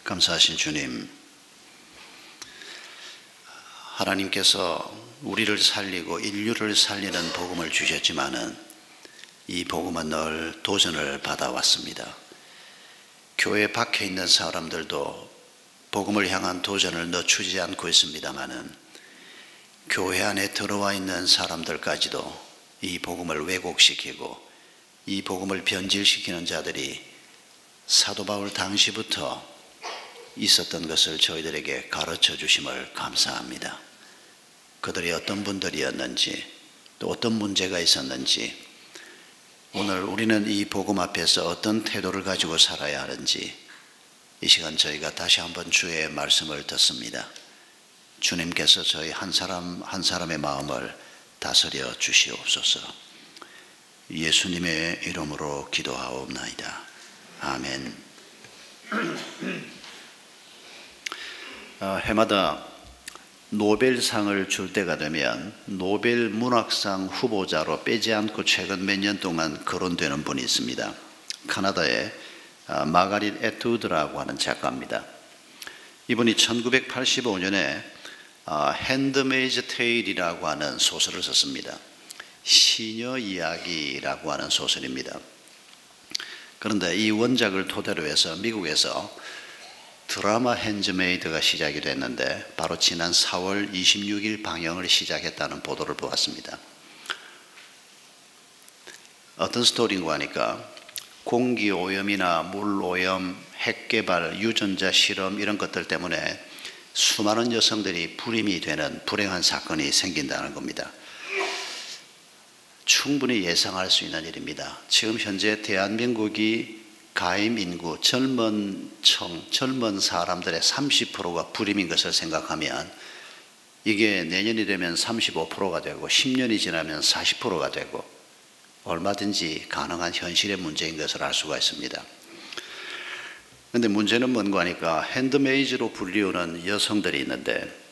감사하신 주님, 하나님께서 우리를 살리고 인류를 살리는 복음을 주셨지만은 이 복음은 늘 도전을 받아왔습니다. 교회 밖에 있는 사람들도 복음을 향한 도전을 늦추지 않고 있습니다마는 교회 안에 들어와 있는 사람들까지도 이 복음을 왜곡시키고 이 복음을 변질시키는 자들이 사도 바울 당시부터 있었던 것을 저희들에게 가르쳐 주심을 감사합니다. 그들이 어떤 분들이었는지 또 어떤 문제가 있었는지 오늘 우리는 이 복음 앞에서 어떤 태도를 가지고 살아야 하는지 이 시간 저희가 다시 한번 주의 말씀을 듣습니다. 주님께서 저희 한 사람 한 사람의 마음을 다스려 주시옵소서. 예수님의 이름으로 기도하옵나이다. 아멘. 해마다 노벨상을 줄 때가 되면 노벨 문학상 후보자로 빼지 않고 최근 몇 년 동안 거론되는 분이 있습니다. 카나다의 마가릿 애트우드라고 하는 작가입니다. 이분이 1985년에 핸드메이드 테일이라고 하는 소설을 썼습니다. 시녀 이야기라고 하는 소설입니다. 그런데 이 원작을 토대로 해서 미국에서 드라마 핸즈메이드가 시작이 됐는데 바로 지난 4월 26일 방영을 시작했다는 보도를 보았습니다. 어떤 스토리인가 하니까 공기오염이나 물오염, 핵개발, 유전자 실험 이런 것들 때문에 수많은 여성들이 불임이 되는 불행한 사건이 생긴다는 겁니다. 충분히 예상할 수 있는 일입니다. 지금 현재 대한민국이 가임 인구, 젊은 사람들의 30%가 불임인 것을 생각하면 이게 내년이 되면 35%가 되고 10년이 지나면 40%가 되고 얼마든지 가능한 현실의 문제인 것을 알 수가 있습니다. 그런데 문제는 뭔가 하니까 핸드메이드로 불리우는 여성들이 있는데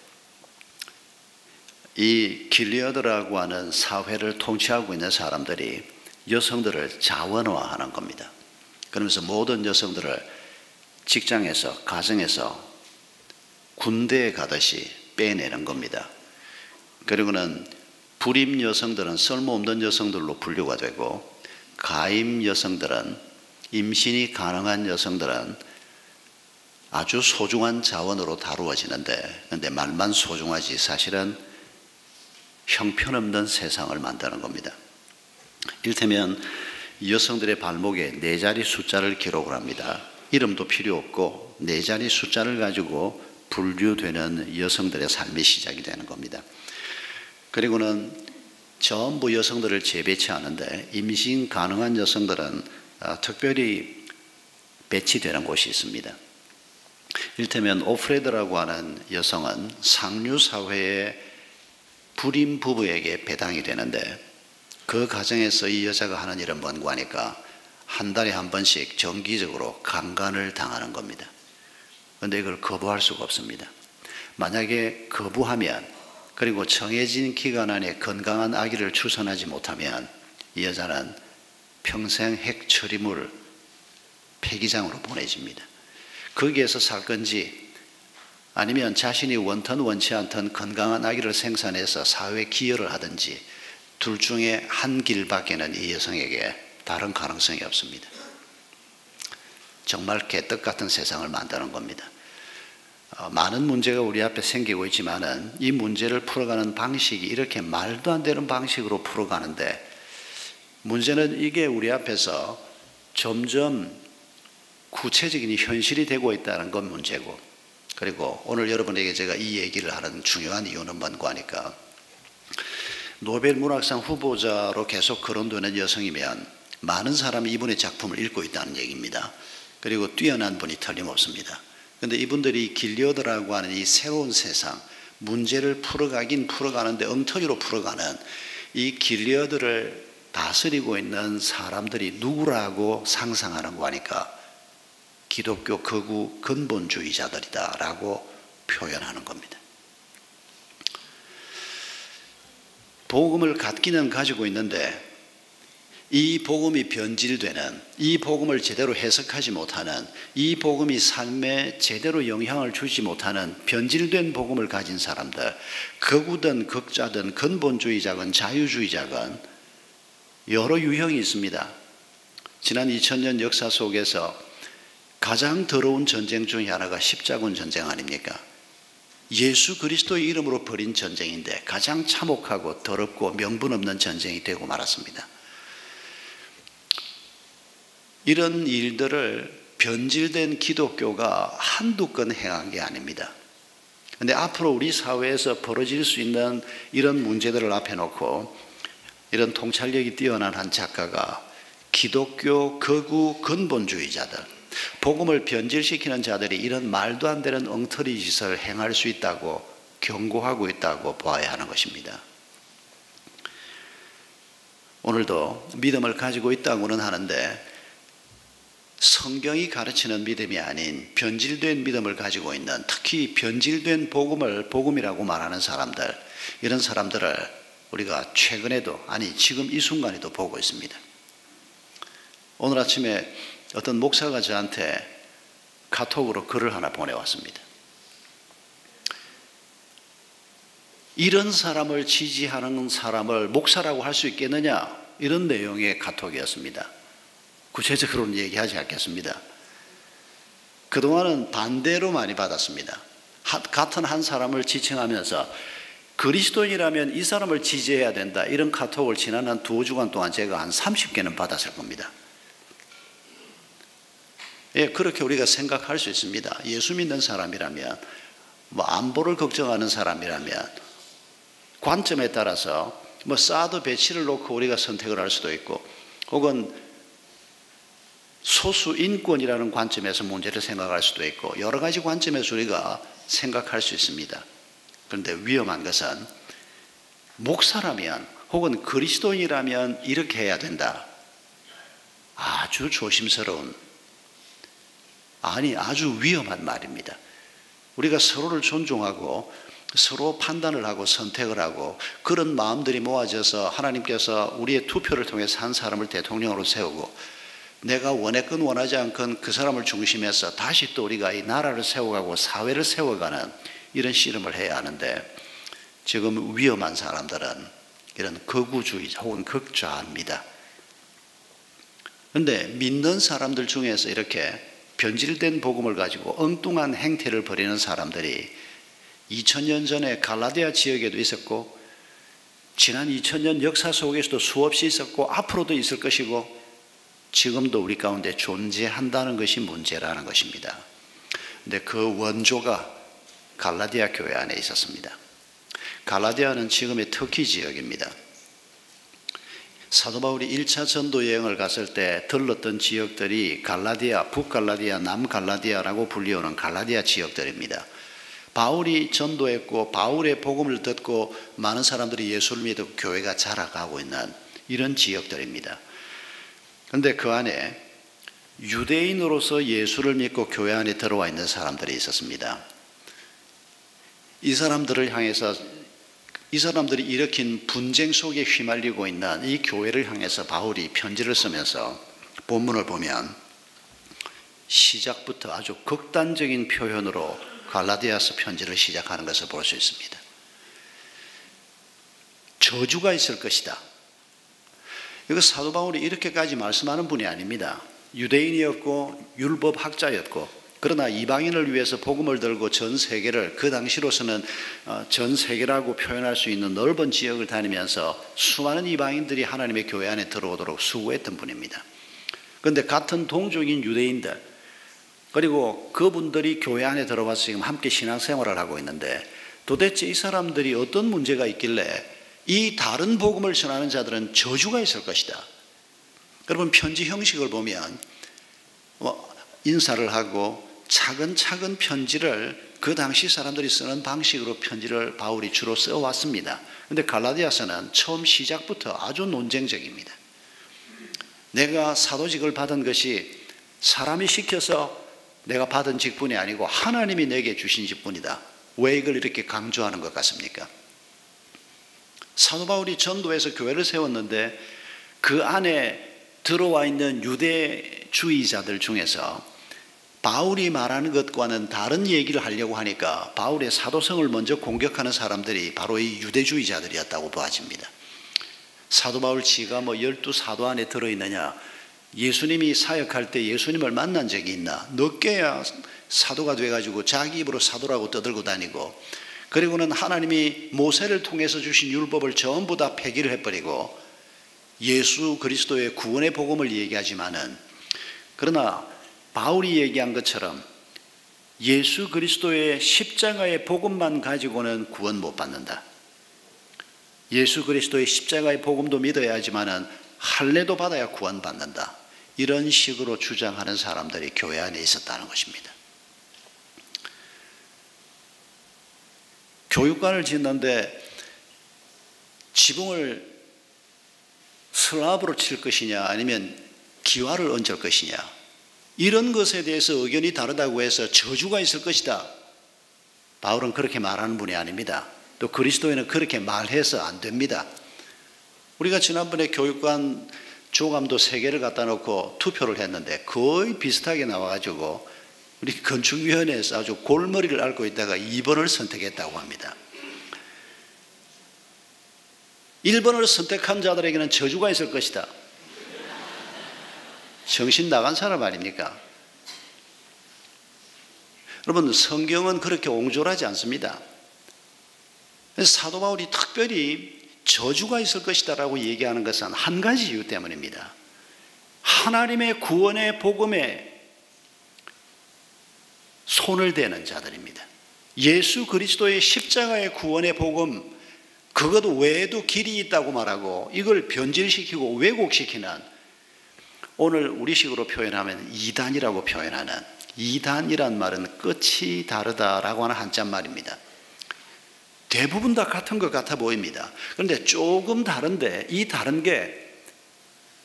이 길리어드라고 하는 사회를 통치하고 있는 사람들이 여성들을 자원화하는 겁니다. 그러면서 모든 여성들을 직장에서, 가정에서 군대에 가듯이 빼내는 겁니다. 그리고는 불임 여성들은 쓸모없는 여성들로 분류가 되고 가임 여성들은, 임신이 가능한 여성들은 아주 소중한 자원으로 다루어지는데 근데 말만 소중하지 사실은 형편없는 세상을 만드는 겁니다. 이를테면 여성들의 발목에 4자리 숫자를 기록을 합니다. 이름도 필요 없고 4자리 숫자를 가지고 분류되는 여성들의 삶이 시작이 되는 겁니다. 그리고는 전부 여성들을 재배치하는데 임신 가능한 여성들은 특별히 배치되는 곳이 있습니다. 이를테면 오프레드라고 하는 여성은 상류사회의 불임 부부에게 배당이 되는데 그 가정에서 이 여자가 하는 일은 뭔가 하니까 한 달에 한 번씩 정기적으로 강간을 당하는 겁니다. 그런데 이걸 거부할 수가 없습니다. 만약에 거부하면 그리고 정해진 기간 안에 건강한 아기를 출산하지 못하면 이 여자는 평생 핵 처리물 폐기장으로 보내집니다. 거기에서 살 건지 아니면 자신이 원턴 원치 않던 건강한 아기를 생산해서 사회에 기여를 하든지 둘 중에 한 길밖에는 이 여성에게 다른 가능성이 없습니다. 정말 개떡 같은 세상을 만드는 겁니다. 많은 문제가 우리 앞에 생기고 있지만은 이 문제를 풀어가는 방식이 이렇게 말도 안 되는 방식으로 풀어가는데 문제는 이게 우리 앞에서 점점 구체적인 현실이 되고 있다는 건 문제고, 그리고 오늘 여러분에게 제가 이 얘기를 하는 중요한 이유는 뭔가 하니까 노벨 문학상 후보자로 계속 거론되는 여성이면 많은 사람이 이분의 작품을 읽고 있다는 얘기입니다. 그리고 뛰어난 분이 틀림없습니다. 그런데 이분들이 길리어드라고 하는 이 새로운 세상, 문제를 풀어가는데 엉터리로 풀어가는 이 길리어드를 다스리고 있는 사람들이 누구라고 상상하는 거니까 기독교 극우 근본주의자들이다라고 표현하는 겁니다. 복음을 갖기는 가지고 있는데 이 복음이 변질되는, 이 복음을 제대로 해석하지 못하는, 이 복음이 삶에 제대로 영향을 주지 못하는 변질된 복음을 가진 사람들, 극우든 극자든 근본주의자건 자유주의자건 여러 유형이 있습니다. 지난 2000년 역사 속에서 가장 더러운 전쟁 중에 하나가 십자군 전쟁 아닙니까? 예수 그리스도의 이름으로 벌인 전쟁인데 가장 참혹하고 더럽고 명분 없는 전쟁이 되고 말았습니다. 이런 일들을 변질된 기독교가 한두 건 행한 게 아닙니다. 그런데 앞으로 우리 사회에서 벌어질 수 있는 이런 문제들을 앞에 놓고 이런 통찰력이 뛰어난 한 작가가 기독교 극우 근본주의자들, 복음을 변질시키는 자들이 이런 말도 안 되는 엉터리 짓을 행할 수 있다고 경고하고 있다고 보아야 하는 것입니다. 오늘도 믿음을 가지고 있다고는 하는데 성경이 가르치는 믿음이 아닌 변질된 믿음을 가지고 있는, 특히 변질된 복음을 복음이라고 말하는 사람들, 이런 사람들을 우리가 최근에도, 아니 지금 이 순간에도 보고 있습니다. 오늘 아침에 어떤 목사가 저한테 카톡으로 글을 하나 보내왔습니다. 이런 사람을 지지하는 사람을 목사라고 할 수 있겠느냐, 이런 내용의 카톡이었습니다. 구체적으로는 얘기하지 않겠습니다. 그동안은 반대로 많이 받았습니다. 같은 한 사람을 지칭하면서 그리스도인이라면 이 사람을 지지해야 된다, 이런 카톡을 지난 한 2주간 동안 제가 한 30개는 받았을 겁니다. 예, 그렇게 우리가 생각할 수 있습니다. 예수 믿는 사람이라면, 안보를 걱정하는 사람이라면 관점에 따라서 사드 배치를 놓고 우리가 선택을 할 수도 있고, 혹은 소수 인권이라는 관점에서 문제를 생각할 수도 있고, 여러 가지 관점에서 우리가 생각할 수 있습니다. 그런데 위험한 것은 목사라면 혹은 그리스도인이라면 이렇게 해야 된다, 아주 조심스러운, 아니 아주 위험한 말입니다. 우리가 서로를 존중하고 서로 판단을 하고 선택을 하고, 그런 마음들이 모아져서 하나님께서 우리의 투표를 통해서 한 사람을 대통령으로 세우고, 내가 원했건 원하지 않건 그 사람을 중심해서 다시 또 우리가 이 나라를 세워가고 사회를 세워가는 이런 씨름을 해야 하는데, 지금 위험한 사람들은 이런 극우주의자 혹은 극좌입니다. 그런데 믿는 사람들 중에서 이렇게 변질된 복음을 가지고 엉뚱한 행태를 벌이는 사람들이 2000년 전에 갈라디아 지역에도 있었고, 지난 2000년 역사 속에서도 수없이 있었고 앞으로도 있을 것이고, 지금도 우리 가운데 존재한다는 것이 문제라는 것입니다. 그런데 그 원조가 갈라디아 교회 안에 있었습니다. 갈라디아는 지금의 터키 지역입니다. 사도 바울이 1차 전도 여행을 갔을 때 들렀던 지역들이 갈라디아, 북갈라디아, 남갈라디아라고 불리우는 갈라디아 지역들입니다. 바울이 전도했고 바울의 복음을 듣고 많은 사람들이 예수를 믿고 교회가 자라가고 있는 이런 지역들입니다. 그런데 그 안에 유대인으로서 예수를 믿고 교회 안에 들어와 있는 사람들이 있었습니다. 이 사람들을 향해서, 이 사람들이 일으킨 분쟁 속에 휘말리고 있는 이 교회를 향해서 바울이 편지를 쓰면서 본문을 보면 시작부터 아주 극단적인 표현으로 갈라디아서 편지를 시작하는 것을 볼 수 있습니다. 저주가 있을 것이다. 이거 사도 바울이 이렇게까지 말씀하는 분이 아닙니다. 유대인이었고 율법학자였고, 그러나 이방인을 위해서 복음을 들고 전 세계를, 그 당시로서는 전 세계라고 표현할 수 있는 넓은 지역을 다니면서 수많은 이방인들이 하나님의 교회 안에 들어오도록 수고했던 분입니다. 그런데 같은 동족인 유대인들, 그리고 그분들이 교회 안에 들어와서 지금 함께 신앙생활을 하고 있는데, 도대체 이 사람들이 어떤 문제가 있길래 이 다른 복음을 전하는 자들은 저주가 있을 것이다. 여러분, 편지 형식을 보면 인사를 하고 차근차근 편지를, 그 당시 사람들이 쓰는 방식으로 편지를 바울이 주로 써왔습니다. 그런데 갈라디아서는 처음 시작부터 아주 논쟁적입니다. 내가 사도직을 받은 것이 사람이 시켜서 내가 받은 직분이 아니고 하나님이 내게 주신 직분이다. 왜 이걸 이렇게 강조하는 것 같습니까? 사도 바울이 전도해서 교회를 세웠는데 그 안에 들어와 있는 유대주의자들 중에서 바울이 말하는 것과는 다른 얘기를 하려고 하니까 바울의 사도성을 먼저 공격하는 사람들이 바로 이 유대주의자들이었다고 보아집니다. 사도 바울 지가 12사도 안에 들어있느냐, 예수님이 사역할 때 예수님을 만난 적이 있나, 늦게야 사도가 돼가지고 자기 입으로 사도라고 떠들고 다니고, 그리고는 하나님이 모세를 통해서 주신 율법을 전부 다 폐기를 해버리고 예수 그리스도의 구원의 복음을 얘기하지만은, 그러나 바울이 얘기한 것처럼 예수 그리스도의 십자가의 복음만 가지고는 구원 못 받는다. 예수 그리스도의 십자가의 복음도 믿어야 하지만은 할례도 받아야 구원 받는다. 이런 식으로 주장하는 사람들이 교회 안에 있었다는 것입니다. 교육관을 짓는데 지붕을 슬랍으로 칠 것이냐 아니면 기와를 얹을 것이냐, 이런 것에 대해서 의견이 다르다고 해서 저주가 있을 것이다. 바울은 그렇게 말하는 분이 아닙니다. 또 그리스도인은 그렇게 말해서 안 됩니다. 우리가 지난번에 교육관 조감도 3개를 갖다 놓고 투표를 했는데 거의 비슷하게 나와가지고 우리 건축위원회에서 아주 골머리를 앓고 있다가 2번을 선택했다고 합니다. 1번을 선택한 자들에게는 저주가 있을 것이다. 정신 나간 사람 아닙니까? 여러분, 성경은 그렇게 옹졸하지 않습니다. 사도 바울이 특별히 저주가 있을 것이다 라고 얘기하는 것은 한 가지 이유 때문입니다. 하나님의 구원의 복음에 손을 대는 자들입니다. 예수 그리스도의 십자가의 구원의 복음, 그것 외에도 길이 있다고 말하고 이걸 변질시키고 왜곡시키는, 오늘 우리식으로 표현하면 이단이라고 표현하는, 이단이란 말은 끝이 다르다라고 하는 한자 말입니다. 대부분 다 같은 것 같아 보입니다. 그런데 조금 다른데 이 다른 게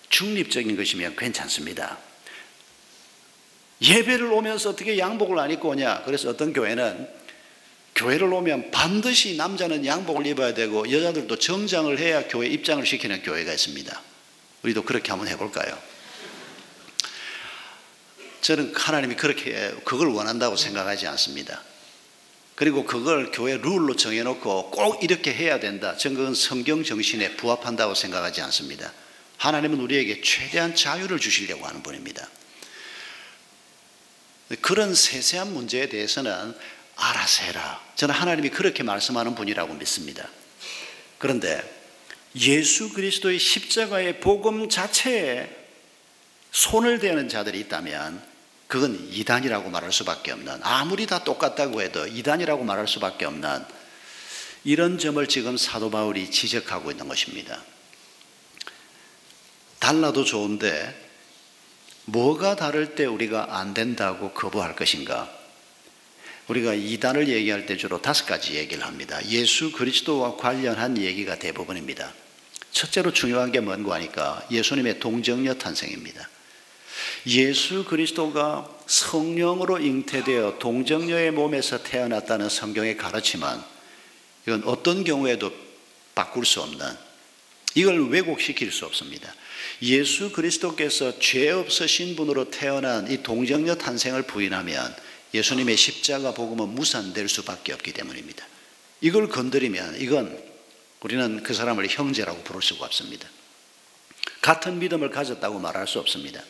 중립적인 것이면 괜찮습니다. 예배를 오면서 어떻게 양복을 안 입고 오냐? 그래서 어떤 교회는 교회를 오면 반드시 남자는 양복을 입어야 되고 여자들도 정장을 해야 교회 입장을 시키는 교회가 있습니다. 우리도 그렇게 한번 해볼까요? 저는 하나님이 그렇게 그걸 원한다고 생각하지 않습니다. 그리고 그걸 교회 룰로 정해놓고 꼭 이렇게 해야 된다, 저는 그건 성경 정신에 부합한다고 생각하지 않습니다. 하나님은 우리에게 최대한 자유를 주시려고 하는 분입니다. 그런 세세한 문제에 대해서는 알아서 해라, 저는 하나님이 그렇게 말씀하는 분이라고 믿습니다. 그런데 예수 그리스도의 십자가의 복음 자체에 손을 대는 자들이 있다면 그건 이단이라고 말할 수밖에 없는, 아무리 다 똑같다고 해도 이단이라고 말할 수밖에 없는 이런 점을 지금 사도 바울이 지적하고 있는 것입니다. 달라도 좋은데 뭐가 다를 때 우리가 안 된다고 거부할 것인가? 우리가 이단을 얘기할 때 주로 5가지 얘기를 합니다. 예수 그리스도와 관련한 얘기가 대부분입니다. 첫째로 중요한 게 뭔가 하니까 예수님의 동정녀 탄생입니다. 예수 그리스도가 성령으로 잉태되어 동정녀의 몸에서 태어났다는 성경의 가르침은 이건 어떤 경우에도 바꿀 수 없는, 이걸 왜곡시킬 수 없습니다. 예수 그리스도께서 죄 없으신 분으로 태어난 이 동정녀 탄생을 부인하면 예수님의 십자가 복음은 무산될 수밖에 없기 때문입니다. 이걸 건드리면 이건 우리는 그 사람을 형제라고 부를 수가 없습니다. 같은 믿음을 가졌다고 말할 수 없습니다.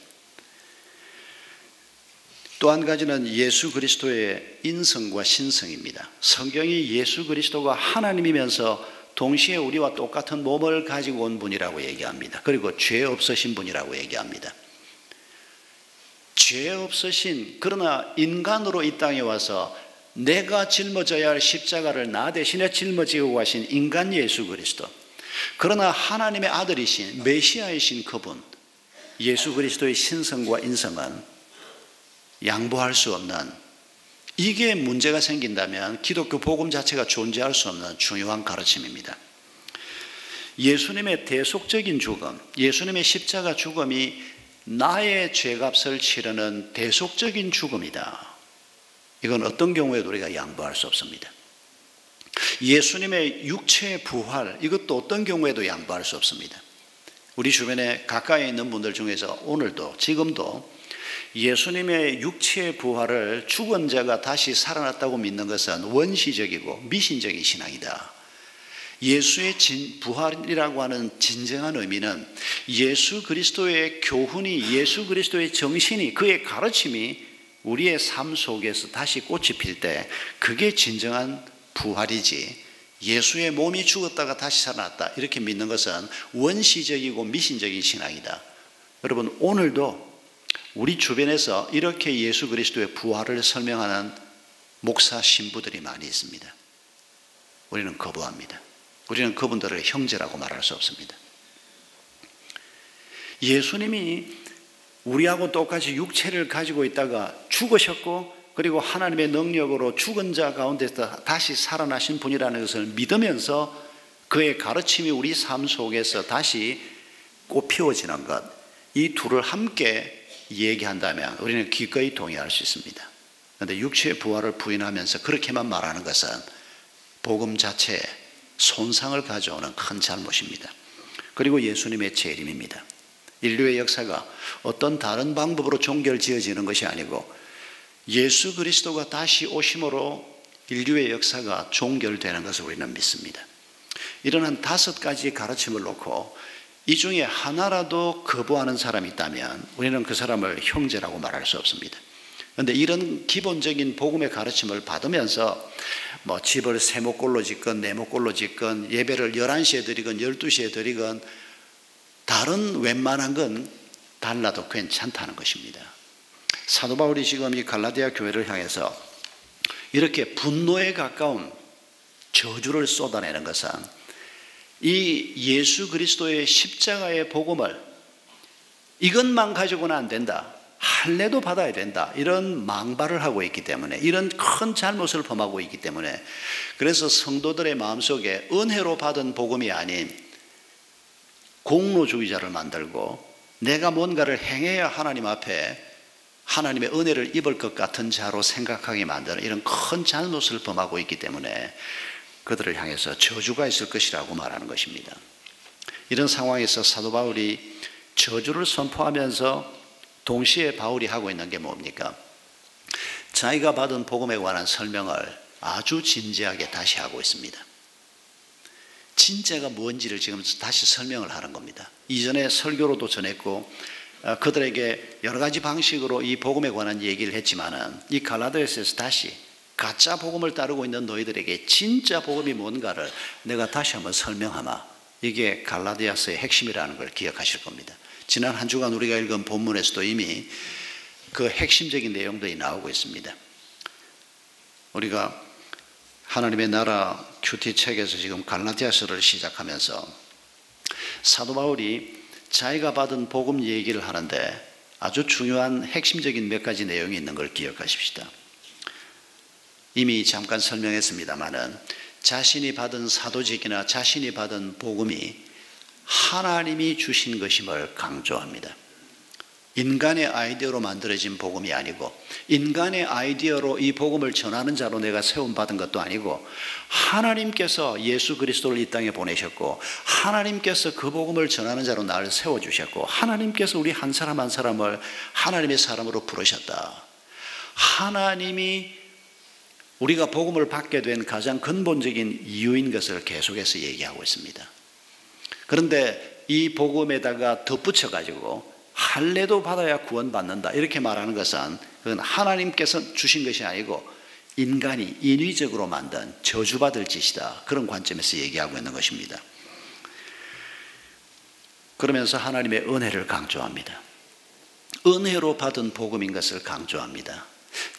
또 한 가지는 예수 그리스도의 인성과 신성입니다. 성경이 예수 그리스도가 하나님이면서 동시에 우리와 똑같은 몸을 가지고 온 분이라고 얘기합니다. 그리고 죄 없으신 분이라고 얘기합니다. 죄 없으신, 그러나 인간으로 이 땅에 와서 내가 짊어져야 할 십자가를 나 대신에 짊어지고 가신 인간 예수 그리스도, 그러나 하나님의 아들이신 메시아이신 그분 예수 그리스도의 신성과 인성은 양보할 수 없는, 이게 문제가 생긴다면 기독교 복음 자체가 존재할 수 없는 중요한 가르침입니다. 예수님의 대속적인 죽음, 예수님의 십자가 죽음이 나의 죄값을 치르는 대속적인 죽음이다. 이건 어떤 경우에도 우리가 양보할 수 없습니다. 예수님의 육체의 부활, 이것도 어떤 경우에도 양보할 수 없습니다. 우리 주변에 가까이 있는 분들 중에서 오늘도 지금도 예수님의 육체의 부활을 죽은 자가 다시 살아났다고 믿는 것은 원시적이고 미신적인 신앙이다. 예수의 부활이라고 하는 진정한 의미는 예수 그리스도의 교훈이, 예수 그리스도의 정신이, 그의 가르침이 우리의 삶 속에서 다시 꽃이 필 때 그게 진정한 부활이지, 예수의 몸이 죽었다가 다시 살아났다 이렇게 믿는 것은 원시적이고 미신적인 신앙이다. 여러분, 오늘도 우리 주변에서 이렇게 예수 그리스도의 부활을 설명하는 목사 신부들이 많이 있습니다. 우리는 거부합니다. 우리는 그분들을 형제라고 말할 수 없습니다. 예수님이 우리하고 똑같이 육체를 가지고 있다가 죽으셨고, 그리고 하나님의 능력으로 죽은 자 가운데서 다시 살아나신 분이라는 것을 믿으면서 그의 가르침이 우리 삶 속에서 다시 꽃피워지는 것, 이 둘을 함께 얘기한다면 우리는 기꺼이 동의할 수 있습니다. 그런데 육체의 부활을 부인하면서 그렇게만 말하는 것은 복음 자체에 손상을 가져오는 큰 잘못입니다. 그리고 예수님의 재림입니다. 인류의 역사가 어떤 다른 방법으로 종결지어지는 것이 아니고 예수 그리스도가 다시 오심으로 인류의 역사가 종결되는 것을 우리는 믿습니다. 이런 한 5가지 가르침을 놓고 이 중에 하나라도 거부하는 사람이 있다면 우리는 그 사람을 형제라고 말할 수 없습니다. 그런데 이런 기본적인 복음의 가르침을 받으면서 집을 세목골로 짓건 네목골로 짓건 예배를 11시에 드리건 12시에 드리건 다른 웬만한 건 달라도 괜찮다는 것입니다. 사도 바울이 지금 이 갈라디아 교회를 향해서 이렇게 분노에 가까운 저주를 쏟아내는 것은 이 예수 그리스도의 십자가의 복음을 이것만 가지고는 안 된다, 할례도 받아야 된다, 이런 망발을 하고 있기 때문에, 이런 큰 잘못을 범하고 있기 때문에, 그래서 성도들의 마음속에 은혜로 받은 복음이 아닌 공로주의자를 만들고 내가 뭔가를 행해야 하나님 앞에 하나님의 은혜를 입을 것 같은 자로 생각하게 만드는 이런 큰 잘못을 범하고 있기 때문에 그들을 향해서 저주가 있을 것이라고 말하는 것입니다. 이런 상황에서 사도 바울이 저주를 선포하면서 동시에 바울이 하고 있는 게 뭡니까? 자기가 받은 복음에 관한 설명을 아주 진지하게 다시 하고 있습니다. 진짜가 뭔지를 지금 다시 설명을 하는 겁니다. 이전에 설교로도 전했고 그들에게 여러 가지 방식으로 이 복음에 관한 얘기를 했지만은 이 갈라디아서에서 다시 가짜 복음을 따르고 있는 너희들에게 진짜 복음이 뭔가를 내가 다시 한번 설명하마. 이게 갈라디아서의 핵심이라는 걸 기억하실 겁니다. 지난 한 주간 우리가 읽은 본문에서도 이미 그 핵심적인 내용들이 나오고 있습니다. 우리가 하나님의 나라 큐티 책에서 지금 갈라디아서를 시작하면서 사도 바울이 자기가 받은 복음 얘기를 하는데 아주 중요한 핵심적인 몇 가지 내용이 있는 걸 기억하십시다. 이미 잠깐 설명했습니다마는 자신이 받은 사도직이나 자신이 받은 복음이 하나님이 주신 것임을 강조합니다. 인간의 아이디어로 만들어진 복음이 아니고 인간의 아이디어로 이 복음을 전하는 자로 내가 세움받은 것도 아니고 하나님께서 예수 그리스도를 이 땅에 보내셨고 하나님께서 그 복음을 전하는 자로 나를 세워주셨고 하나님께서 우리 한 사람 한 사람을 하나님의 사람으로 부르셨다. 하나님이 우리가 복음을 받게 된 가장 근본적인 이유인 것을 계속해서 얘기하고 있습니다. 그런데 이 복음에다가 덧붙여 가지고 할례도 받아야 구원받는다 이렇게 말하는 것은 그건 하나님께서 주신 것이 아니고 인간이 인위적으로 만든 저주받을 짓이다, 그런 관점에서 얘기하고 있는 것입니다. 그러면서 하나님의 은혜를 강조합니다. 은혜로 받은 복음인 것을 강조합니다.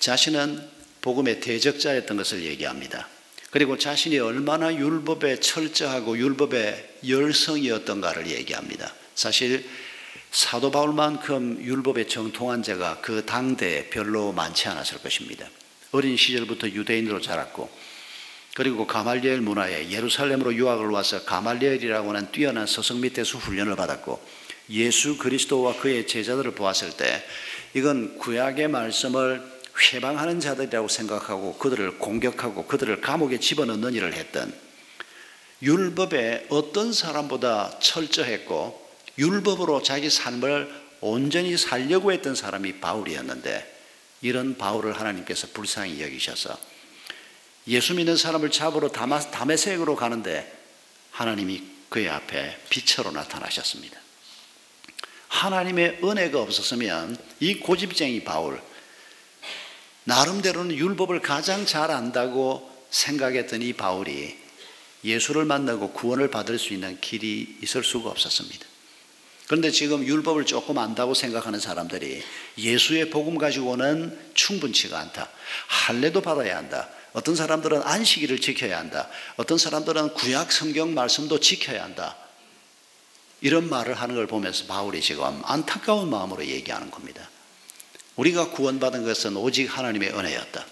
자신은 복음의 대적자였던 것을 얘기합니다. 그리고 자신이 얼마나 율법에 철저하고 율법의 열성이었던가를 얘기합니다. 사실 사도 바울만큼 율법에 정통한 자가 그 당대에 별로 많지 않았을 것입니다. 어린 시절부터 유대인으로 자랐고 그리고 가말리엘 문화에 예루살렘으로 유학을 와서 가말리엘이라고 하는 뛰어난 스승 밑에서 훈련을 받았고 예수 그리스도와 그의 제자들을 보았을 때 이건 구약의 말씀을 회방하는 자들이라고 생각하고 그들을 공격하고 그들을 감옥에 집어넣는 일을 했던 율법에 어떤 사람보다 철저했고 율법으로 자기 삶을 온전히 살려고 했던 사람이 바울이었는데, 이런 바울을 하나님께서 불쌍히 여기셔서 예수 믿는 사람을 잡으러 다메섹으로 가는데 하나님이 그의 앞에 빛으로 나타나셨습니다. 하나님의 은혜가 없었으면 이 고집쟁이 바울, 나름대로는 율법을 가장 잘 안다고 생각했던 이 바울이 예수를 만나고 구원을 받을 수 있는 길이 있을 수가 없었습니다. 그런데 지금 율법을 조금 안다고 생각하는 사람들이 예수의 복음 가지고는 충분치가 않다. 할례도 받아야 한다. 어떤 사람들은 안식일을 지켜야 한다. 어떤 사람들은 구약 성경 말씀도 지켜야 한다. 이런 말을 하는 걸 보면서 바울이 지금 안타까운 마음으로 얘기하는 겁니다. 우리가 구원받은 것은 오직 하나님의 은혜였다.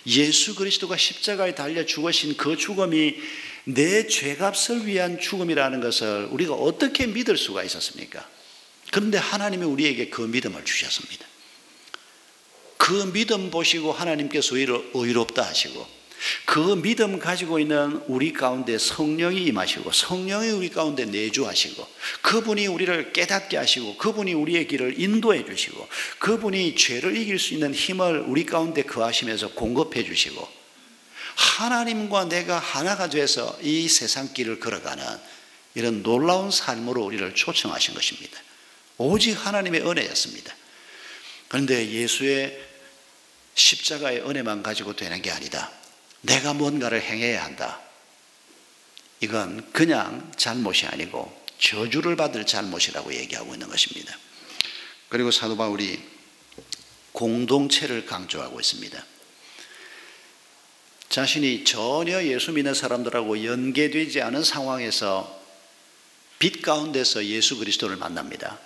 예수 그리스도가 십자가에 달려 죽으신 그 죽음이 내 죄값을 위한 죽음이라는 것을 우리가 어떻게 믿을 수가 있었습니까? 그런데 하나님이 우리에게 그 믿음을 주셨습니다. 그 믿음 보시고 하나님께서 의롭다 하시고, 그 믿음 가지고 있는 우리 가운데 성령이 임하시고, 성령이 우리 가운데 내주하시고, 그분이 우리를 깨닫게 하시고, 그분이 우리의 길을 인도해 주시고, 그분이 죄를 이길 수 있는 힘을 우리 가운데 거하시면서 공급해 주시고, 하나님과 내가 하나가 돼서 이 세상 길을 걸어가는 이런 놀라운 삶으로 우리를 초청하신 것입니다. 오직 하나님의 은혜였습니다. 그런데 예수의 십자가의 은혜만 가지고 되는 게 아니다. 내가 뭔가를 행해야 한다. 이건 그냥 잘못이 아니고 저주를 받을 잘못이라고 얘기하고 있는 것입니다. 그리고 사도 바울이 공동체를 강조하고 있습니다. 자신이 전혀 예수 믿는 사람들하고 연계되지 않은 상황에서 빛 가운데서 예수 그리스도를 만납니다.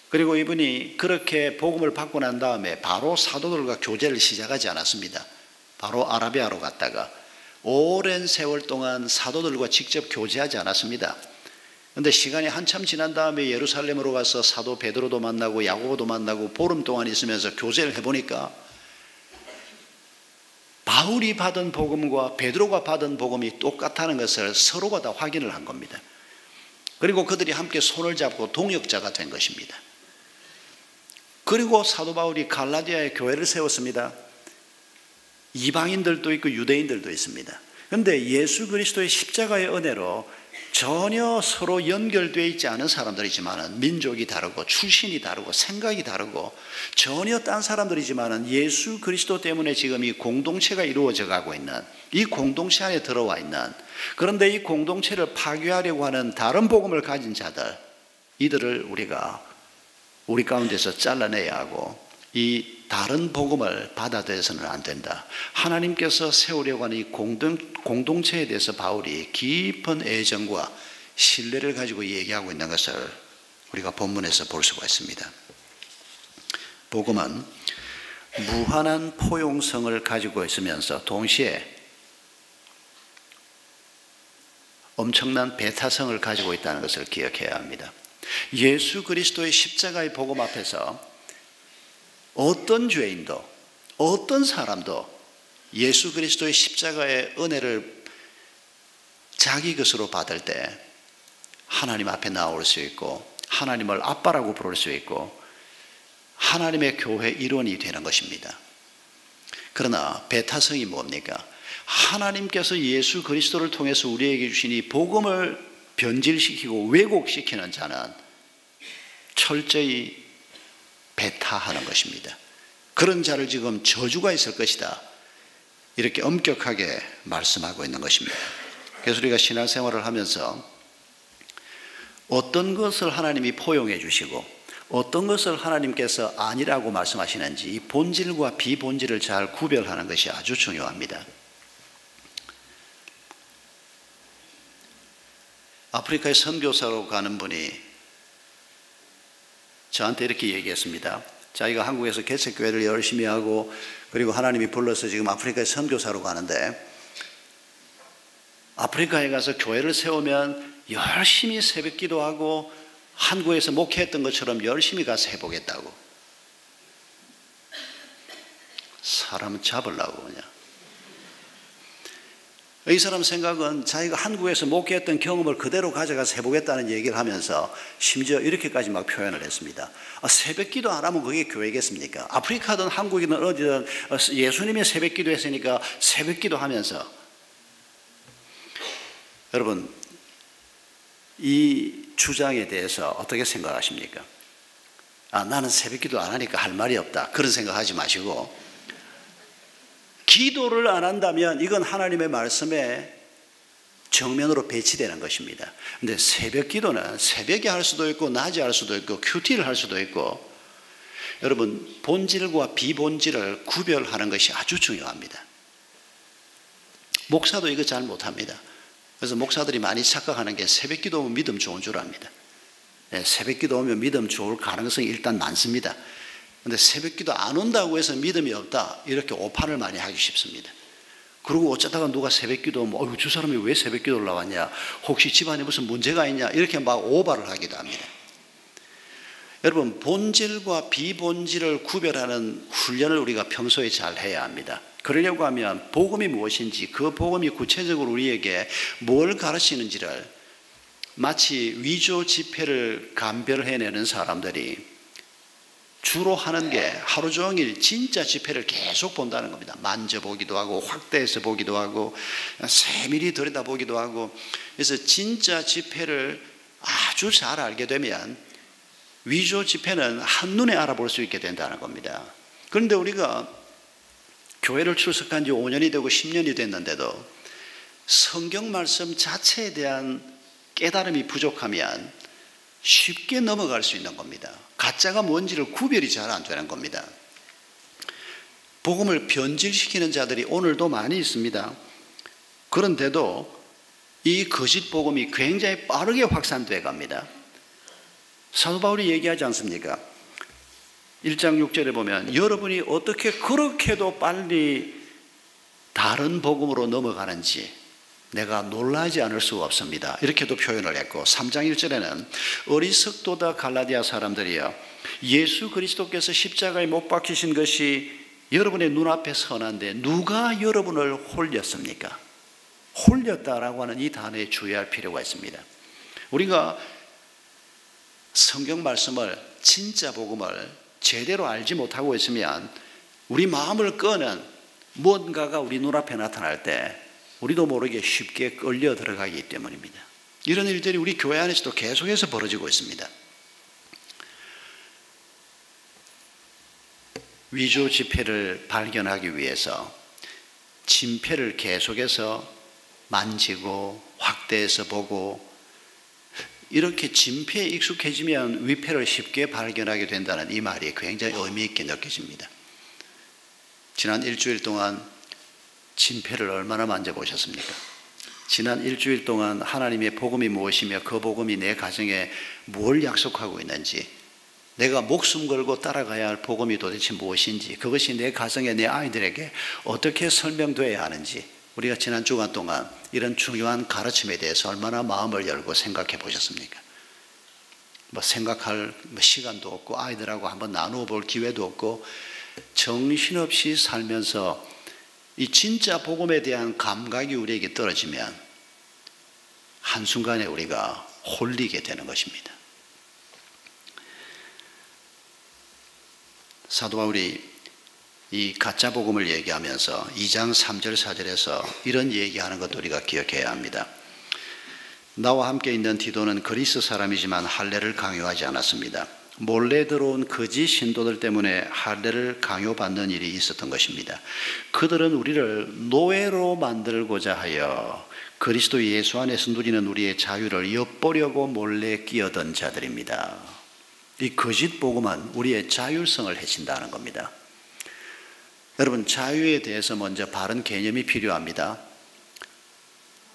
그리고 이분이 그렇게 복음을 받고 난 다음에 바로 사도들과 교제를 시작하지 않았습니다. 바로 아라비아로 갔다가 오랜 세월 동안 사도들과 직접 교제하지 않았습니다. 그런데 시간이 한참 지난 다음에 예루살렘으로 가서 사도 베드로도 만나고 야고보도 만나고 보름 동안 있으면서 교제를 해보니까 바울이 받은 복음과 베드로가 받은 복음이 똑같다는 것을 서로가 다 확인을 한 겁니다. 그리고 그들이 함께 손을 잡고 동역자가 된 것입니다. 그리고 사도 바울이 갈라디아에 교회를 세웠습니다. 이방인들도 있고 유대인들도 있습니다. 그런데 예수 그리스도의 십자가의 은혜로 전혀 서로 연결되어 있지 않은 사람들이지만 민족이 다르고 출신이 다르고 생각이 다르고 전혀 딴 사람들이지만 예수 그리스도 때문에 지금 이 공동체가 이루어져 가고 있는, 이 공동체 안에 들어와 있는, 그런데 이 공동체를 파괴하려고 하는 다른 복음을 가진 자들, 이들을 우리가 우리 가운데서 잘라내야 하고 이 다른 복음을 받아들여서는 안 된다. 하나님께서 세우려고 하는 이 공동체에 대해서 바울이 깊은 애정과 신뢰를 가지고 얘기하고 있는 것을 우리가 본문에서 볼 수가 있습니다. 복음은 무한한 포용성을 가지고 있으면서 동시에 엄청난 배타성을 가지고 있다는 것을 기억해야 합니다. 예수 그리스도의 십자가의 복음 앞에서 어떤 죄인도 어떤 사람도 예수 그리스도의 십자가의 은혜를 자기 것으로 받을 때 하나님 앞에 나올 수 있고 하나님을 아빠라고 부를 수 있고 하나님의 교회 일원이 되는 것입니다. 그러나 배타성이 뭡니까? 하나님께서 예수 그리스도를 통해서 우리에게 주신 이 복음을 변질시키고 왜곡시키는 자는 철저히 배타하는 것입니다. 그런 자를 지금 저주가 있을 것이다, 이렇게 엄격하게 말씀하고 있는 것입니다. 그래서 우리가 신앙생활을 하면서 어떤 것을 하나님이 포용해 주시고 어떤 것을 하나님께서 아니라고 말씀하시는지 이 본질과 비본질을 잘 구별하는 것이 아주 중요합니다. 아프리카에 선교사로 가는 분이 저한테 이렇게 얘기했습니다. 자기가 한국에서 개척교회를 열심히 하고 그리고 하나님이 불러서 지금 아프리카에 선교사로 가는데 아프리카에 가서 교회를 세우면 열심히 새벽 기도하고 한국에서 목회했던 것처럼 열심히 가서 해보겠다고. 사람은 잡으려고 그냥. 이 사람 생각은 자기가 한국에서 목회했던 경험을 그대로 가져가서 해보겠다는 얘기를 하면서 심지어 이렇게까지 막 표현을 했습니다. 새벽 기도 안 하면 그게 교회겠습니까? 아프리카든 한국이든 어디든 예수님이 새벽 기도 했으니까 새벽 기도 하면서. 여러분, 이 주장에 대해서 어떻게 생각하십니까? 나는 새벽 기도 안 하니까 할 말이 없다, 그런 생각하지 마시고, 기도를 안 한다면 이건 하나님의 말씀에 정면으로 배치되는 것입니다. 근데 새벽 기도는 새벽에 할 수도 있고 낮에 할 수도 있고 큐티를 할 수도 있고, 여러분, 본질과 비본질을 구별하는 것이 아주 중요합니다. 목사도 이거 잘 못합니다. 그래서 목사들이 많이 착각하는 게 새벽 기도 오면 믿음 좋은 줄 압니다. 새벽 기도 오면 믿음 좋을 가능성이 일단 많습니다. 근데 새벽 기도 안 온다고 해서 믿음이 없다, 이렇게 오판을 많이 하기 쉽습니다. 그리고 어쩌다가 누가 새벽 기도 오면 저 사람이 왜 새벽 기도를 나왔냐, 혹시 집안에 무슨 문제가 있냐, 이렇게 막 오바를 하기도 합니다. 여러분, 본질과 비본질을 구별하는 훈련을 우리가 평소에 잘 해야 합니다. 그러려고 하면 복음이 무엇인지, 그 복음이 구체적으로 우리에게 뭘 가르치는지를 마치 위조 지폐를 감별해내는 사람들이 주로 하는 게 하루 종일 진짜 지폐를 계속 본다는 겁니다. 만져보기도 하고 확대해서 보기도 하고 세밀히 들여다보기도 하고. 그래서 진짜 지폐를 아주 잘 알게 되면 위조 지폐는 한눈에 알아볼 수 있게 된다는 겁니다. 그런데 우리가 교회를 출석한 지 5년이 되고 10년이 됐는데도 성경 말씀 자체에 대한 깨달음이 부족하면 쉽게 넘어갈 수 있는 겁니다. 가짜가 뭔지를 구별이 잘 안 되는 겁니다. 복음을 변질시키는 자들이 오늘도 많이 있습니다. 그런데도 이 거짓 복음이 굉장히 빠르게 확산돼 갑니다. 사도 바울이 얘기하지 않습니까? 1장 6절에 보면 여러분이 어떻게 그렇게도 빨리 다른 복음으로 넘어가는지 내가 놀라지 않을 수가 없습니다, 이렇게도 표현을 했고, 3장 1절에는 어리석도다 갈라디아 사람들이여, 예수 그리스도께서 십자가에 못 박히신 것이 여러분의 눈앞에 선한데 누가 여러분을 홀렸습니까? 홀렸다라고 하는 이 단어에 주의할 필요가 있습니다. 우리가 성경 말씀을, 진짜 복음을 제대로 알지 못하고 있으면 우리 마음을 끄는 뭔가가 우리 눈앞에 나타날 때 우리도 모르게 쉽게 끌려 들어가기 때문입니다. 이런 일들이 우리 교회 안에서도 계속해서 벌어지고 있습니다. 위조 지폐를 발견하기 위해서 진폐를 계속해서 만지고 확대해서 보고, 이렇게 진폐에 익숙해지면 위폐를 쉽게 발견하게 된다는 이 말이 굉장히 의미 있게 느껴집니다. 지난 일주일 동안 진폐를 얼마나 만져보셨습니까? 지난 일주일 동안 하나님의 복음이 무엇이며 그 복음이 내 가정에 뭘 약속하고 있는지, 내가 목숨 걸고 따라가야 할 복음이 도대체 무엇인지, 그것이 내 가정에, 내 아이들에게 어떻게 설명되어야 하는지, 우리가 지난 주간 동안 이런 중요한 가르침에 대해서 얼마나 마음을 열고 생각해 보셨습니까? 생각할 시간도 없고 아이들하고 한번 나누어 볼 기회도 없고 정신없이 살면서 이 진짜 복음에 대한 감각이 우리에게 떨어지면 한순간에 우리가 홀리게 되는 것입니다. 사도 바울이 이 가짜 복음을 얘기하면서 2장 3절 4절에서 이런 얘기하는 것도 우리가 기억해야 합니다. 나와 함께 있는 디도는 그리스 사람이지만 할례를 강요하지 않았습니다. 몰래 들어온 거짓 신도들 때문에 할례를 강요받는 일이 있었던 것입니다. 그들은 우리를 노예로 만들고자 하여 그리스도 예수 안에서 누리는 우리의 자유를 엿보려고 몰래 끼어든 자들입니다. 이 거짓 복음은 우리의 자율성을 해친다는 겁니다. 여러분, 자유에 대해서 먼저 바른 개념이 필요합니다.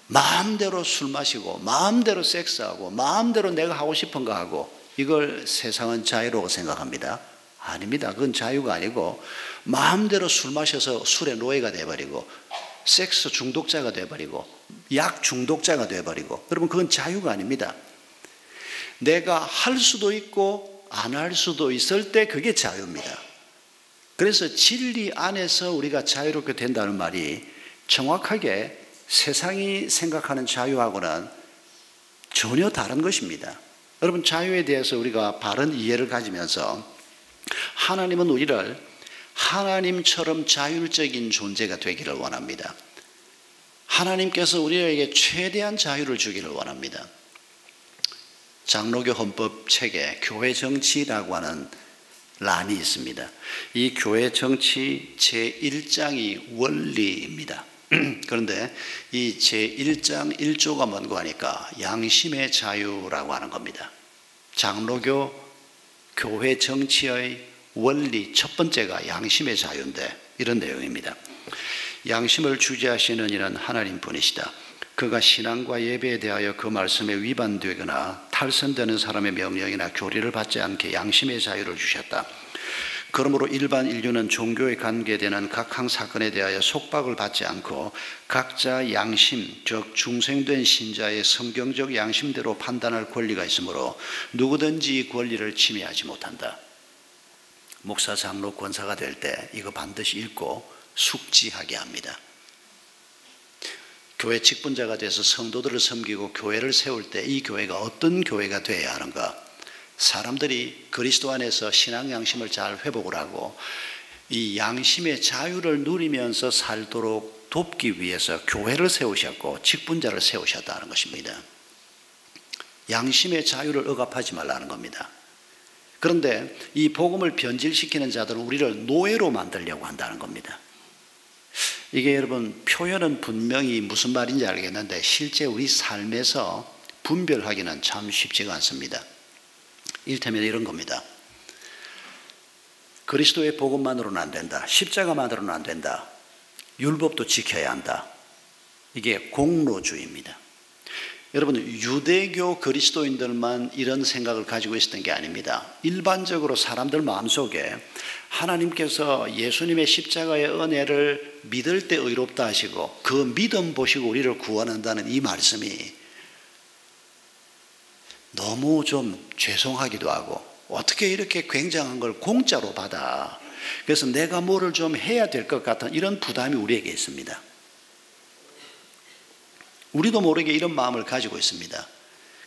마음대로 술 마시고 마음대로 섹스하고 마음대로 내가 하고 싶은 거 하고, 이걸 세상은 자유라고 생각합니다. 아닙니다. 그건 자유가 아니고 마음대로 술 마셔서 술의 노예가 돼버리고 섹스 중독자가 돼버리고 약 중독자가 돼버리고, 여러분, 그건 자유가 아닙니다. 내가 할 수도 있고 안 할 수도 있을 때 그게 자유입니다. 그래서 진리 안에서 우리가 자유롭게 된다는 말이 정확하게 세상이 생각하는 자유하고는 전혀 다른 것입니다. 여러분, 자유에 대해서 우리가 바른 이해를 가지면서 하나님은 우리를 하나님처럼 자율적인 존재가 되기를 원합니다. 하나님께서 우리에게 최대한 자유를 주기를 원합니다. 장로교 헌법 책에 교회 정치라고 하는 란이 있습니다. 이 교회 정치 제1장이 원리입니다. 그런데 이 제1장 1조가 뭔고 하니까 양심의 자유라고 하는 겁니다. 장로교 교회 정치의 원리 첫 번째가 양심의 자유인데 이런 내용입니다. 양심을 주재하시는 이는 하나님뿐이시다. 그가 신앙과 예배에 대하여 그 말씀에 위반되거나 탈선되는 사람의 명령이나 교리를 받지 않게 양심의 자유를 주셨다. 그러므로 일반 인류는 종교에 관계되는 각항 사건에 대하여 속박을 받지 않고 각자 양심, 즉 중생된 신자의 성경적 양심대로 판단할 권리가 있으므로 누구든지 이 권리를 침해하지 못한다. 목사, 장로, 권사가 될 때 이거 반드시 읽고 숙지하게 합니다. 교회 직분자가 돼서 성도들을 섬기고 교회를 세울 때 이 교회가 어떤 교회가 되어야 하는가? 사람들이 그리스도 안에서 신앙 양심을 잘 회복을 하고 이 양심의 자유를 누리면서 살도록 돕기 위해서 교회를 세우셨고 직분자를 세우셨다는 것입니다. 양심의 자유를 억압하지 말라는 겁니다. 그런데 이 복음을 변질시키는 자들은 우리를 노예로 만들려고 한다는 겁니다. 이게 여러분 표현은 분명히 무슨 말인지 알겠는데 실제 우리 삶에서 분별하기는 참 쉽지가 않습니다. 이를테면 이런 겁니다. 그리스도의 복음만으로는 안 된다. 십자가만으로는 안 된다. 율법도 지켜야 한다. 이게 공로주의입니다. 여러분, 유대교 그리스도인들만 이런 생각을 가지고 있었던 게 아닙니다. 일반적으로 사람들 마음속에 하나님께서 예수님의 십자가의 은혜를 믿을 때 의롭다 하시고 그 믿음 보시고 우리를 구원한다는 이 말씀이 너무 좀 죄송하기도 하고 어떻게 이렇게 굉장한 걸 공짜로 받아. 그래서 내가 뭐를 좀 해야 될 것 같은 이런 부담이 우리에게 있습니다. 우리도 모르게 이런 마음을 가지고 있습니다.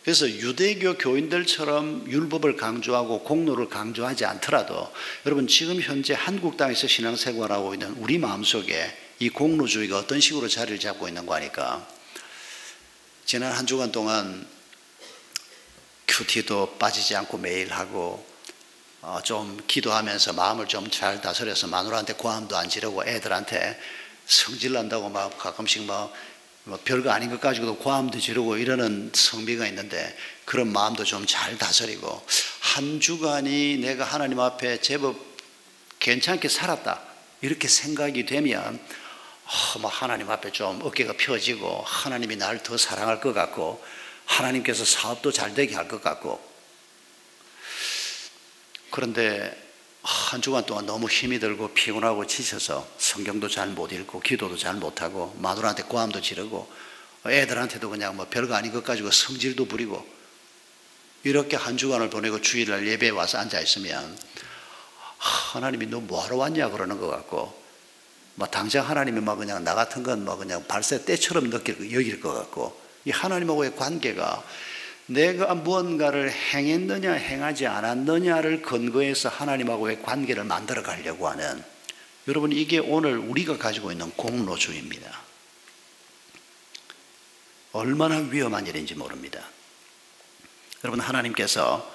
그래서 유대교 교인들처럼 율법을 강조하고 공로를 강조하지 않더라도 여러분 지금 현재 한국 땅에서 신앙생활하고 있는 우리 마음속에 이 공로주의가 어떤 식으로 자리를 잡고 있는 거 하니까 지난 한 주간 동안 큐티도 빠지지 않고 매일 하고 좀 기도하면서 마음을 좀 잘 다스려서 마누라한테 고함도 안 지르고 애들한테 성질 난다고 막 가끔씩 막 별거 아닌 것 가지고도 고함도 지르고 이러는 성비가 있는데 그런 마음도 좀 잘 다스리고 한 주간이 내가 하나님 앞에 제법 괜찮게 살았다 이렇게 생각이 되면 막 하나님 앞에 좀 어깨가 펴지고 하나님이 나를 더 사랑할 것 같고 하나님께서 사업도 잘 되게 할 것 같고 그런데 한 주간 동안 너무 힘이 들고 피곤하고 지쳐서 성경도 잘 못 읽고 기도도 잘 못하고 마누라한테 고함도 지르고 애들한테도 그냥 뭐 별거 아닌 것 가지고 성질도 부리고 이렇게 한 주간을 보내고 주일날 예배에 와서 앉아있으면 하나님이 너 뭐하러 왔냐 그러는 것 같고 뭐 당장 하나님이 막 그냥 나 같은 건 뭐 그냥 발새 때처럼 여길 것 같고 이 하나님하고의 관계가 내가 무언가를 행했느냐 행하지 않았느냐를 근거해서 하나님하고의 관계를 만들어 가려고 하는 여러분 이게 오늘 우리가 가지고 있는 공로주의입니다. 얼마나 위험한 일인지 모릅니다. 여러분 하나님께서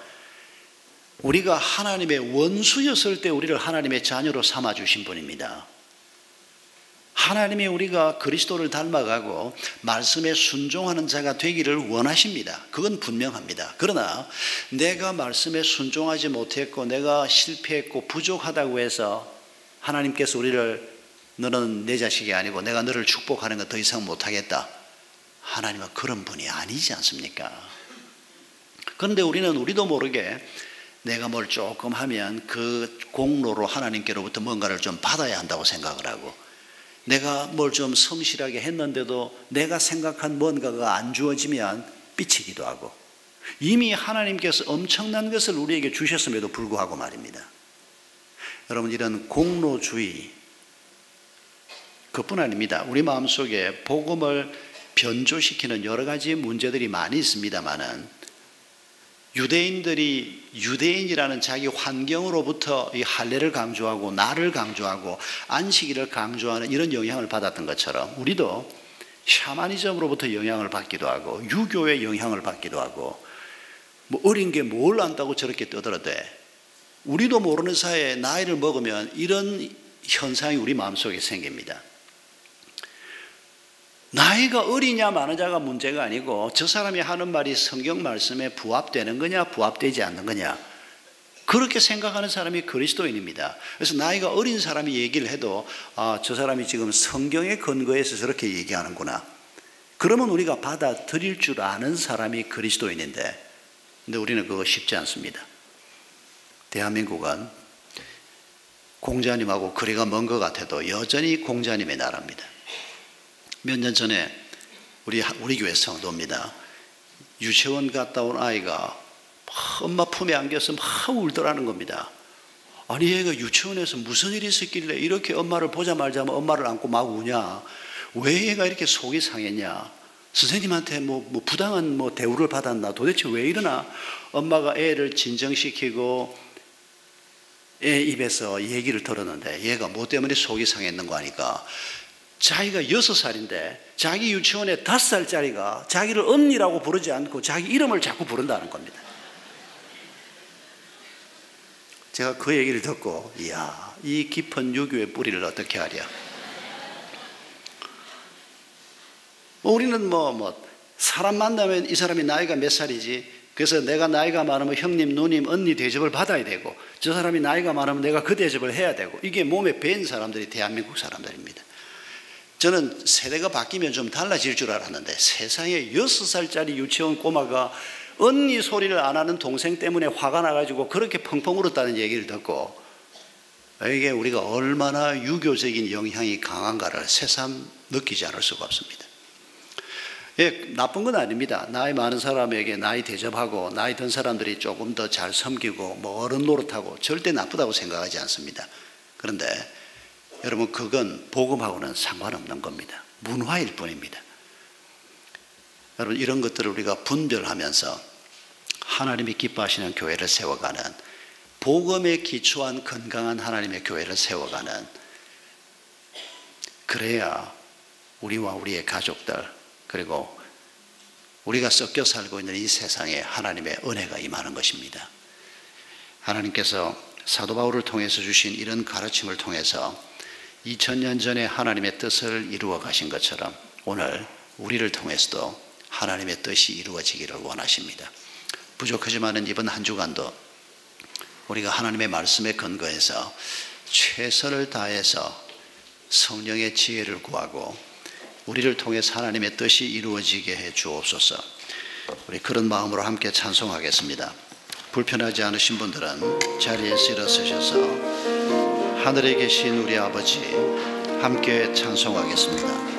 우리가 하나님의 원수였을 때 우리를 하나님의 자녀로 삼아주신 분입니다. 하나님이 우리가 그리스도를 닮아가고 말씀에 순종하는 자가 되기를 원하십니다. 그건 분명합니다. 그러나 내가 말씀에 순종하지 못했고 내가 실패했고 부족하다고 해서 하나님께서 우리를 너는 내 자식이 아니고 내가 너를 축복하는 거 더 이상 못하겠다. 하나님은 그런 분이 아니지 않습니까? 그런데 우리도 모르게 내가 뭘 조금 하면 그 공로로 하나님께로부터 뭔가를 좀 받아야 한다고 생각을 하고 내가 뭘 좀 성실하게 했는데도 내가 생각한 뭔가가 안 주어지면 삐치기도 하고 이미 하나님께서 엄청난 것을 우리에게 주셨음에도 불구하고 말입니다. 여러분 이런 공로주의 그뿐 아닙니다. 우리 마음속에 복음을 변조시키는 여러 가지 문제들이 많이 있습니다만은 유대인들이 유대인이라는 자기 환경으로부터 이 할례를 강조하고 나를 강조하고 안식일을 강조하는 이런 영향을 받았던 것처럼 우리도 샤머니즘으로부터 영향을 받기도 하고 유교의 영향을 받기도 하고 뭐 어린 게 뭘 안다고 저렇게 떠들어대. 우리도 모르는 사이에 나이를 먹으면 이런 현상이 우리 마음속에 생깁니다. 나이가 어리냐 마느냐가 문제가 아니고 저 사람이 하는 말이 성경 말씀에 부합되는 거냐 부합되지 않는 거냐 그렇게 생각하는 사람이 그리스도인입니다. 그래서 나이가 어린 사람이 얘기를 해도 저 사람이 지금 성경에 근거해서 저렇게 얘기하는구나. 그러면 우리가 받아들일 줄 아는 사람이 그리스도인인데 근데 우리는 그거 쉽지 않습니다. 대한민국은 공자님하고 거리가 먼 것 같아도 여전히 공자님의 나라입니다. 몇 년 전에 우리 교회 성도입니다. 유치원 갔다 온 아이가 엄마 품에 안겨서 막 울더라는 겁니다. 아니 얘가 유치원에서 무슨 일이 있었길래 이렇게 엄마를 보자마자 엄마를 안고 막 우냐. 왜 얘가 이렇게 속이 상했냐. 선생님한테 뭐 부당한 대우를 받았나. 도대체 왜 이러나. 엄마가 애를 진정시키고 애 입에서 얘기를 들었는데 얘가 뭐 때문에 속이 상했는 거 아니까 자기가 6살인데 자기 유치원에 5살짜리가 자기를 언니라고 부르지 않고 자기 이름을 자꾸 부른다는 겁니다. 제가 그 얘기를 듣고 이야 이 깊은 유교의 뿌리를 어떻게 하랴. 우리는 사람 만나면 이 사람이 나이가 몇 살이지 그래서 내가 나이가 많으면 형님, 누님, 언니 대접을 받아야 되고 저 사람이 나이가 많으면 내가 그 대접을 해야 되고 이게 몸에 밴 사람들이 대한민국 사람들입니다. 저는 세대가 바뀌면 좀 달라질 줄 알았는데 세상에 6살짜리 유치원 꼬마가 언니 소리를 안 하는 동생 때문에 화가 나가지고 그렇게 펑펑 울었다는 얘기를 듣고 이게 우리가 얼마나 유교적인 영향이 강한가를 새삼 느끼지 않을 수가 없습니다. 예, 나쁜 건 아닙니다. 나이 많은 사람에게 나이 대접하고 나이 든 사람들이 조금 더 잘 섬기고 어른 노릇하고 절대 나쁘다고 생각하지 않습니다. 그런데 여러분 그건 복음하고는 상관없는 겁니다. 문화일 뿐입니다. 여러분 이런 것들을 우리가 분별하면서 하나님이 기뻐하시는 교회를 세워가는 복음에 기초한 건강한 하나님의 교회를 세워가는 그래야 우리와 우리의 가족들 그리고 우리가 섞여 살고 있는 이 세상에 하나님의 은혜가 임하는 것입니다. 하나님께서 사도 바울을 통해서 주신 이런 가르침을 통해서 2000년 전에 하나님의 뜻을 이루어 가신 것처럼 오늘 우리를 통해서도 하나님의 뜻이 이루어지기를 원하십니다. 부족하지만은 이번 한 주간도 우리가 하나님의 말씀에 근거해서 최선을 다해서 성령의 지혜를 구하고 우리를 통해서 하나님의 뜻이 이루어지게 해 주옵소서. 우리 그런 마음으로 함께 찬송하겠습니다. 불편하지 않으신 분들은 자리에서 일어서셔서 하늘에 계신 우리 아버지 함께 찬송하겠습니다.